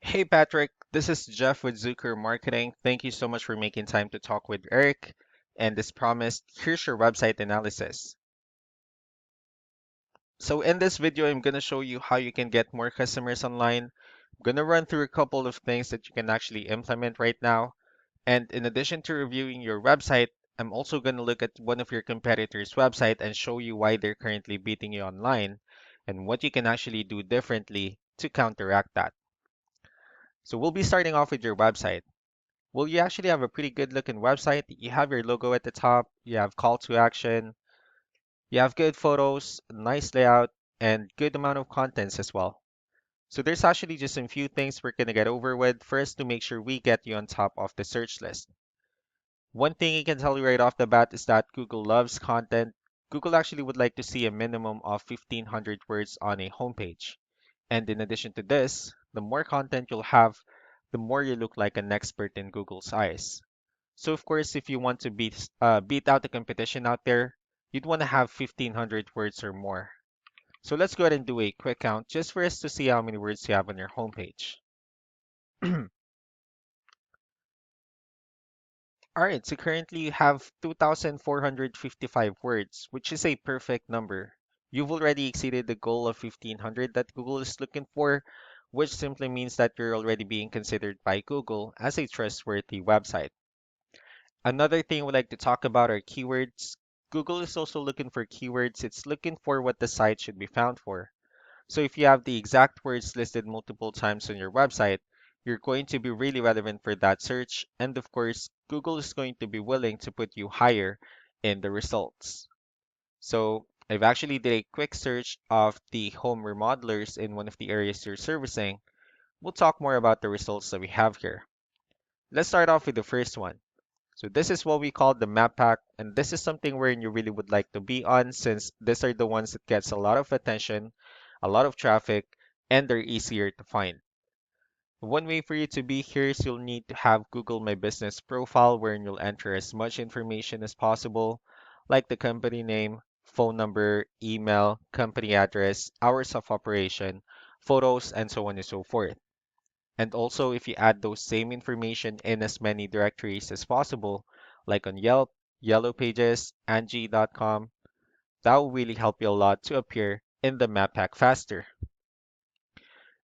Hey Patrick, this is Jeff with Zucker Marketing. Thank you so much for making time to talk with Eric. And as promised, here's your website analysis. So in this video, I'm going to show you how you can get more customers online. I'm going to run through a couple of things that you can actually implement right now. And in addition to reviewing your website, I'm also going to look at one of your competitors' website and show you why they're currently beating you online and what you can actually do differently to counteract that. So we'll be starting off with your website. Well, you actually have a pretty good looking website. You have your logo at the top, you have call to action, you have good photos, nice layout, and good amount of contents as well. So there's actually just a few things we're gonna get over with first to make sure we get you on top of the search list. One thing I can tell you right off the bat is that Google loves content. Google actually would like to see a minimum of 1,500 words on a homepage. And in addition to this, the more content you'll have, the more you look like an expert in Google's eyes. So of course, if you want to beat out the competition out there, you'd want to have 1,500 words or more. So let's go ahead and do a quick count just for us to see how many words you have on your homepage. All right, so currently you have 2,455 words, which is a perfect number. You've already exceeded the goal of 1,500 that Google is looking for, which simply means that you're already being considered by Google as a trustworthy website. Another thing we'd like to talk about are keywords. Google is also looking for keywords. It's looking for what the site should be found for. So if you have the exact words listed multiple times on your website, you're going to be really relevant for that search. And of course, Google is going to be willing to put you higher in the results. So I've actually did a quick search of the home remodelers in one of the areas you're servicing. We'll talk more about the results that we have here. Let's start off with the first one. So this is what we call the map pack, and this is something where you really would like to be on since these are the ones that gets a lot of attention, a lot of traffic, and they're easier to find. One way for you to be here is you'll need to have Google My Business profile wherein you'll enter as much information as possible, like the company name, phone number, email, company address, hours of operation, photos, and so on and so forth. And also, if you add those same information in as many directories as possible, like on Yelp, Yellow Pages, Angie.com, that will really help you a lot to appear in the map pack faster.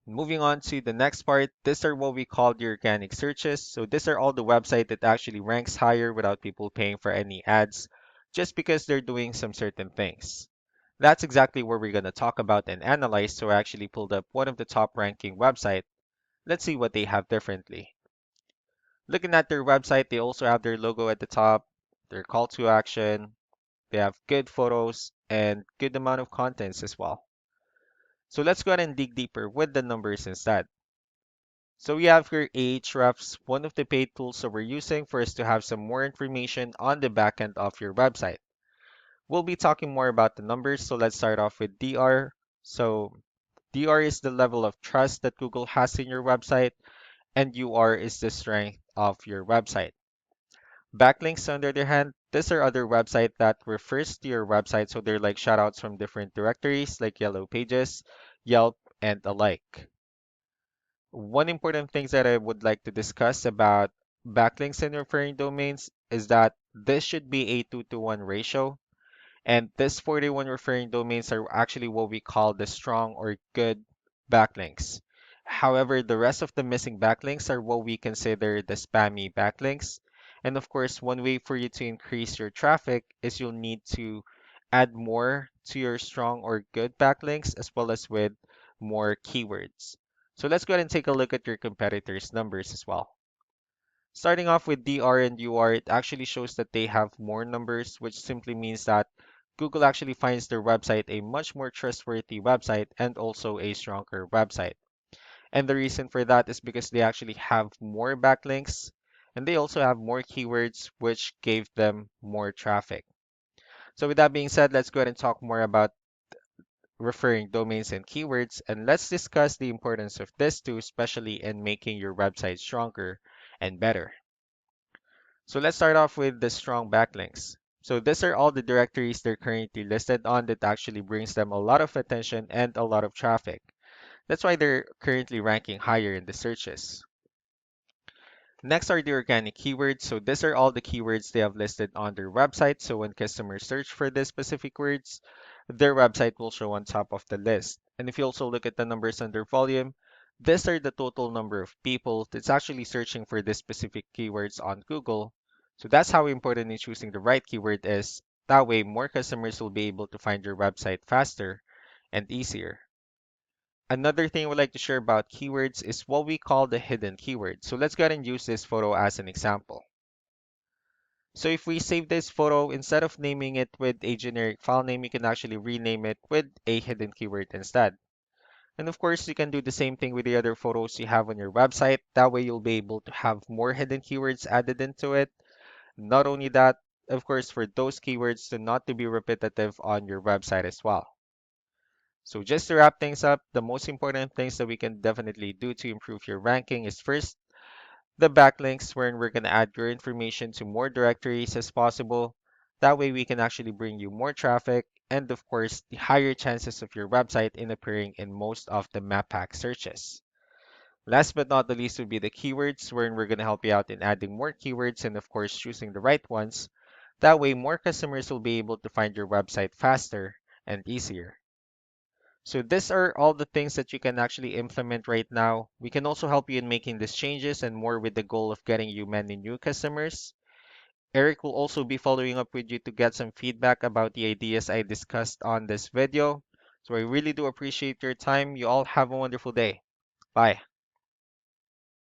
Moving on to the next part, these are what we call the organic searches. So these are all the website that actually ranks higher without people paying for any ads, just because they're doing some certain things. That's exactly what we're going to talk about and analyze. So I actually pulled up one of the top ranking website. Let's see what they have differently. Looking at their website, they also have their logo at the top, their call to action, they have good photos and good amount of contents as well. So let's go ahead and dig deeper with the numbers instead. So we have here Ahrefs, one of the paid tools that we're using for us to have some more information on the backend of your website. We'll be talking more about the numbers, so let's start off with DR. So DR is the level of trust that Google has in your website, and UR is the strength of your website. Backlinks, on the other hand, these are other websites that refers to your website, so they're like shoutouts from different directories like Yellow Pages, Yelp, and alike. One important thing that I would like to discuss about backlinks and referring domains is that this should be a 2-to-1 ratio, and this 41 referring domains are actually what we call the strong or good backlinks. However, the rest of the missing backlinks are what we consider the spammy backlinks. And of course, one way for you to increase your traffic is you'll need to add more to your strong or good backlinks as well as with more keywords. So let's go ahead and take a look at your competitors' numbers as well. Starting off with DR and UR, it actually shows that they have more numbers, which simply means that Google actually finds their website a much more trustworthy website and also a stronger website. And the reason for that is because they actually have more backlinks and they also have more keywords, which gave them more traffic. So with that being said, let's go ahead and talk more about referring domains and keywords, and let's discuss the importance of this too, especially in making your website stronger and better. So let's start off with the strong backlinks. So these are all the directories they're currently listed on that actually brings them a lot of attention and a lot of traffic. That's why they're currently ranking higher in the searches. Next are the organic keywords. So these are all the keywords they have listed on their website. So when customers search for these specific words, their website will show on top of the list. And if you also look at the numbers under volume, these are the total number of people that's actually searching for this specific keywords on Google. So that's how important in choosing the right keyword is. That way, more customers will be able to find your website faster and easier. Another thing I would like to share about keywords is what we call the hidden keyword. So let's go ahead and use this photo as an example. So if we save this photo, instead of naming it with a generic file name, you can actually rename it with a hidden keyword instead. And of course, you can do the same thing with the other photos you have on your website. That way you'll be able to have more hidden keywords added into it. Not only that, of course, for those keywords to not to be repetitive on your website as well. So just to wrap things up, the most important things that we can definitely do to improve your ranking is first, the backlinks wherein we're going to add your information to more directories as possible. That way we can actually bring you more traffic and of course the higher chances of your website in appearing in most of the map pack searches. Last but not the least would be the keywords wherein we're going to help you out in adding more keywords and of course choosing the right ones. That way more customers will be able to find your website faster and easier. So these are all the things that you can actually implement right now. We can also help you in making these changes and more with the goal of getting you many new customers. Eric will also be following up with you to get some feedback about the ideas I discussed on this video. So I really do appreciate your time. You all have a wonderful day. Bye.